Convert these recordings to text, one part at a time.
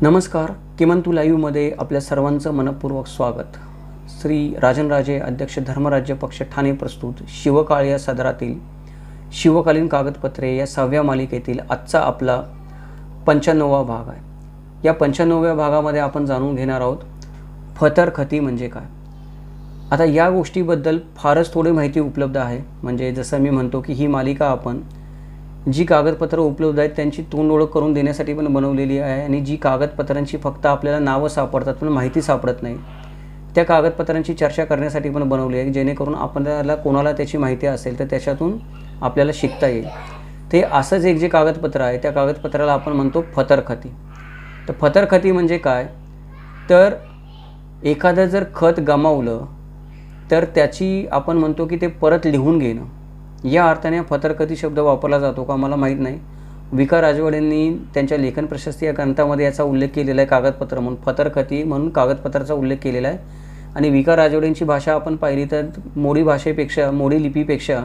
नमस्कार. किमंतू लाईव्हमध्ये आपल्या सर्वांचं मनपूर्वक स्वागत. श्री राजनराजे अध्यक्ष धर्मराज्य पक्ष ठाणे प्रस्तुत शिवकाळ या सदरातील शिवकालीन कागदपत्रे या 6व्या मालिकेतील आजचा आपला 95वा भाग आहे. या 95व्या भागामध्ये आपण जाणून घेणार आहोत फतरखती म्हणजे काय. आता या गोष्टीबद्दल फारच थोडी माहिती उपलब्ध आहे. म्हणजे जसं मी म्हणतो की ही मालिका आपण जी कागदपत्र उपलब्ध आहेत त्यांची तोंड ओळख करून देण्यासाठी पण बनवलेली आहे आणि जी कागदपत्रांची फक्त आपल्याला नावं सापडतात पण माहिती सापडत नाही त्या कागदपत्रांची चर्चा करण्यासाठी पण बनवली आहे, जेणेकरून आपल्याला कोणाला त्याची माहिती असेल तर त्याच्यातून आपल्याला शिकता येईल. ते असंच एक जे कागदपत्र आहे त्या कागदपत्राला आपण म्हणतो फतरखती. तर फतरखती म्हणजे काय, तर एखादं जर खत गमावलं तर त्याची आपण म्हणतो की ते परत लिहून घेणं. या अर्थाने फतरखती शब्द वापरला जातो का मला माहीत नाही. विका राजवाडेंनी त्यांच्या लेखन प्रशस्ती या ग्रंथामध्ये याचा उल्लेख केलेला आहे. कागदपत्र म्हणून फतरखती म्हणून कागदपत्राचा उल्लेख केलेला आहे. आणि विका राजवाडेंची भाषा आपण पाहिली तर मोडी भाषेपेक्षा मोडी लिपीपेक्षा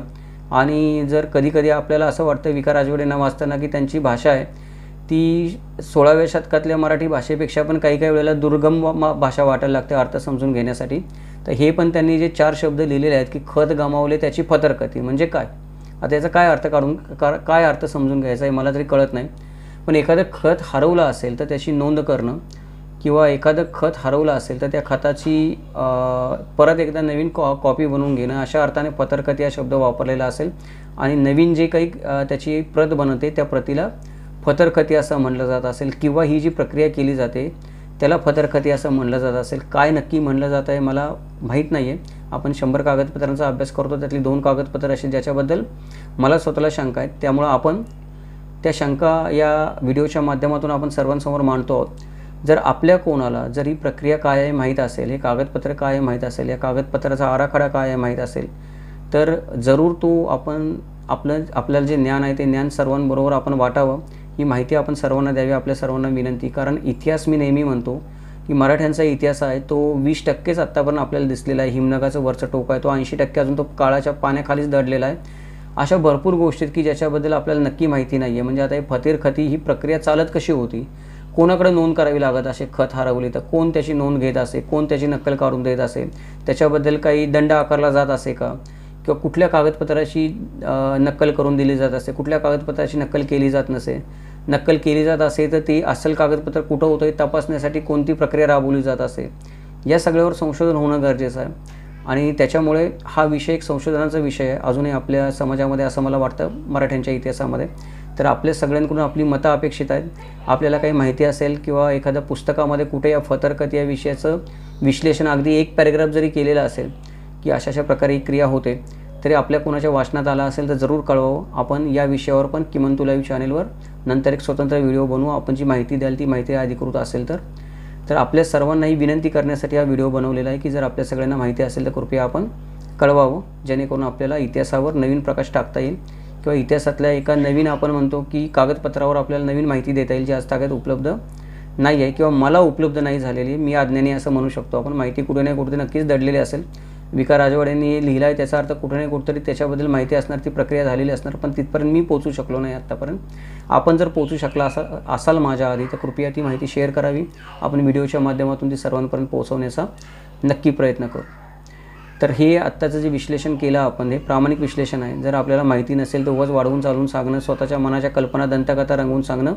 आणि जर कधी आपल्याला असं वाटतं विका राजवाडेंना वाचताना की त्यांची भाषा आहे ती 16व्या शतकातल्या मराठी भाषेपेक्षा पण काही वेळेला दुर्गम भाषा वाटायला लागते अर्थ समजून घेण्यासाठी. तर हे पण त्यांनी जे 4 शब्द लिहिलेले आहेत की खत गमावले त्याची फतरखती म्हणजे काय. आता याचा काय अर्थ काय अर्थ समजून घ्यायचा आहे मला तरी कळत नाही. पण एखादं खत हरवलं असेल तर त्याची नोंद करणं किंवा एखादं खत हरवलं असेल तर त्या खताची परत एकदा नवीन कॉपी बनवून घेणं अशा अर्थाने फतरखती हा शब्द वापरलेला असेल. आणि नवीन जे काही त्याची प्रत बनते त्या प्रतीला फतरखती असं म्हटलं जात असेल किंवा ही जी प्रक्रिया केली जाते त्याला फतरखती असं म्हटलं जात असेल. काय नक्की म्हटलं जात आहे मला माहीत नाही आहे. आपण 100 कागदपत्रांचा अभ्यास करतो त्यातली 2 कागदपत्र असेल ज्याच्याबद्दल मला स्वतःला शंका आहेत. त्यामुळं आपण त्या शंका या व्हिडिओच्या माध्यमातून आपण सर्वांसमोर मांडतो आहोत. जर आपल्या कोणाला जर ही प्रक्रिया काय आहे माहीत असेल, हे कागदपत्र काय आहे माहीत असेल, या कागदपत्राचा आराखडा काय आहे माहीत असेल तर जरूर तो आपण आपल्याला जे ज्ञान आहे ते ज्ञान सर्वांबरोबर आपण वाटावं. ही माहिती आपण सर्वांना द्यावी आपल्या सर्वांना विनंती. कारण इतिहास मी नेहमी म्हणतो की मराठ्यांचा इतिहास आहे तो 20%च आत्तापर्यंत आपल्याला दिसलेला आहे. हिमनगाचं वरचं टोक आहे तो 80% अजून तो काळाच्या पाण्याखालीच दडलेला आहे. अशा भरपूर गोष्टी आहेत की ज्याच्याबद्दल आपल्याला नक्की माहिती नाही आहे. म्हणजे आता हे फतरखती ही प्रक्रिया चालत कशी होती, कोणाकडे नोंद करावी लागत असे, खत हरवले तर कोण त्याची नोंद घेत असे, कोण त्याची नक्कल काढून देत असेल, त्याच्याबद्दल काही दंड आकारला जात असे का, किंवा कुठल्या कागदपत्राची नक्कल करून दिली जात असे, कुठल्या कागदपत्राची नक्कल केली जात नसे, नक्कल केली जात असे तर ती अस्सल कागदपत्र कुठं होतं हे तपासण्यासाठी कोणती प्रक्रिया राबवली जात असे, या सगळ्यावर संशोधन होणं गरजेचं आहे. आणि त्याच्यामुळे हा विषय एक संशोधनाचा विषय आहे अजूनही आपल्या समाजामध्ये असं मला वाटतं मराठ्यांच्या इतिहासामध्ये. तर आपल्या सगळ्यांकडून आपली मतं अपेक्षित आहेत. आपल्याला काही माहिती असेल किंवा एखाद्या पुस्तकामध्ये कुठे या फतरखती या विषयाचं विश्लेषण अगदी 1 पॅरेग्राफ जरी केलेलं असेल की अशा प्रकारे ही क्रिया होते तरी आपल्या कोणाच्या वाचनात आला असेल तर जरूर कळवावं. आपण या विषयावर पण किमंतू लाईव्ह चॅनेलवर नंतर एक स्वतंत्र व्हिडिओ बनवू. आपण जी माहिती द्याल ती माहिती अधिकृत असेल तर आपल्या सर्वांनाही विनंती करण्यासाठी हा व्हिडिओ बनवलेला आहे की जर आपल्या सगळ्यांना माहिती असेल तर कृपया आपण कळवावं, जेणेकरून आपल्याला इतिहासावर नवीन प्रकाश टाकता येईल किंवा इतिहासातल्या एका नवीन आपण म्हणतो की कागदपत्रावर आपल्याला नवीन माहिती देता येईल जी आजतागायत उपलब्ध नाही आहे किंवा मला उपलब्ध नाही झालेली. मी अज्ञानी असं म्हणू शकतो आपण. माहिती कुठे ना कुठे नक्कीच दडलेली असेल. विका राजवाडेंनी लिहिला आहे त्याचा अर्थ कुठे ना कुठेतरी त्याच्याबद्दल माहिती असणार, ती प्रक्रिया झालेली असणार, पण तिथपर्यंत मी पोहोचू शकलो नाही आत्तापर्यंत. आपण जर पोहोचू शकला असाल माझ्या आधी तर कृपया ती माहिती शेअर करावी. आपण व्हिडिओच्या माध्यमातून ती सर्वांपर्यंत पोहोचवण्याचा नक्की प्रयत्न करू. तर हे आत्ताचं जे विश्लेषण केलं आपण हे प्रामाणिक विश्लेषण आहे. जर आपल्याला माहिती नसेल तर उगाच वाढवून चालून सांगणं, स्वतःच्या मनाच्या कल्पना दंतकथा रंगवून सांगणं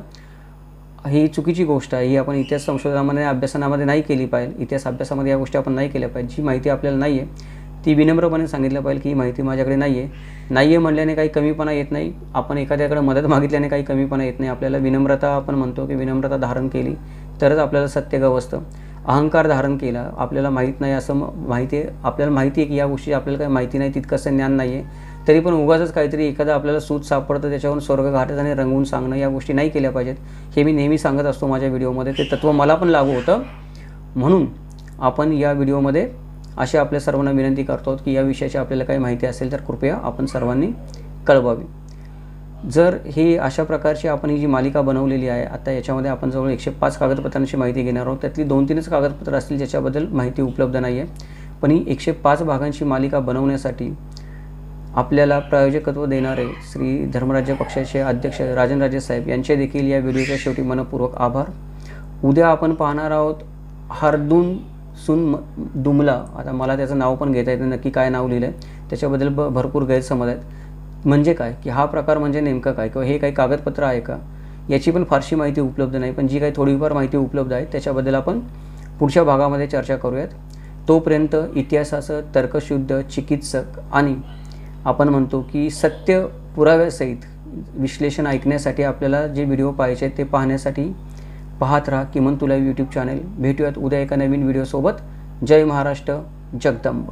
ही चुकीची गोष्ट आहे. ही आपण इतिहास संशोधनामध्ये अभ्यासनामध्ये नाही केली पाहिजे. इतिहास अभ्यासामध्ये या गोष्टी आपण नाही केल्या पाहिजे. जी माहिती आपल्याला नाही आहे ती विनम्रपणे सांगितलं पाहिजे की ही माहिती माझ्याकडे नाही आहे म्हणल्याने काही कमीपणा येत नाही. आपण एखाद्याकडे मदत मागितल्याने काही कमीपणा येत नाही. आपल्याला विनम्रता आपण म्हणतो की विनम्रता धारण केली तरच आपल्याला सत्य गवसतं. अहंकार धारण केला, आपल्याला माहीत नाही असं आपल्याला माहिती आहे की या गोष्टी आपल्याला काही माहिती नाही, तितकंसं ज्ञान नाही आहे, तरी पण उगाचच काहीतरी एखादं आपल्याला सूत सापडतं त्याच्यावरून स्वर्ग घाटाने रंगवून सांगणं या गोष्टी नाही केल्या पाहिजेत. हे मी नेहमी सांगत असतो माझ्या व्हिडिओमध्ये. ते तत्त्व मला पण लागू होतं. म्हणून आपण या व्हिडिओमध्ये अशी आपल्या सर्वांना विनंती करतो की या विषयाची आपल्याला काही माहिती असेल तर कृपया आपण सर्वांनी कळवावी. जर हे अशा प्रकारची आपण ही जी मालिका बनवलेली आहे आता याच्यामध्ये आपण जवळ 105 कागदपत्रांची माहिती घेणार आहोत. त्यातली 2-3च कागदपत्र असतील ज्याच्याबद्दल माहिती उपलब्ध नाही आहे. पण ही 105 भागांची मालिका बनवण्यासाठी आपल्याला प्रायोजकत्व देणारे श्री धर्मराज्य पक्षाचे अध्यक्ष राजनराजे साहेब यांचे देखील या व्हिडिओच्या शेवटी मनपूर्वक आभार. उद्या आपण पाहणार आहोत हरदून सुन दुमला. आता मला त्याचं नाव पण घेता येतं, नक्की काय नाव लिहिलं आहे त्याच्याबद्दल भरपूर गैरसमज आहेत. म्हणजे काय की हा प्रकार म्हणजे नेमका काय किंवा हे काही कागदपत्र आहे का, याची पण फारशी माहिती उपलब्ध नाही. पण जी काही थोडीफार माहिती उपलब्ध आहे त्याच्याबद्दल आपण पुढच्या भागामध्ये चर्चा करूयात. तोपर्यंत इतिहासाचं तर्कशुद्ध चिकित्सक आणि आपण म्हणतो की सत्य पुराव्यासहित विश्लेषण ऐकण्यासाठी आपल्याला जे व्हिडिओ पाहायचे ते पाहण्यासाठी पाहत राहा किमान तुला यूट्यूब चॅनल. भेटूयात उद्या एका नवीन व्हिडिओसोबत. जय महाराष्ट्र, जगदंब.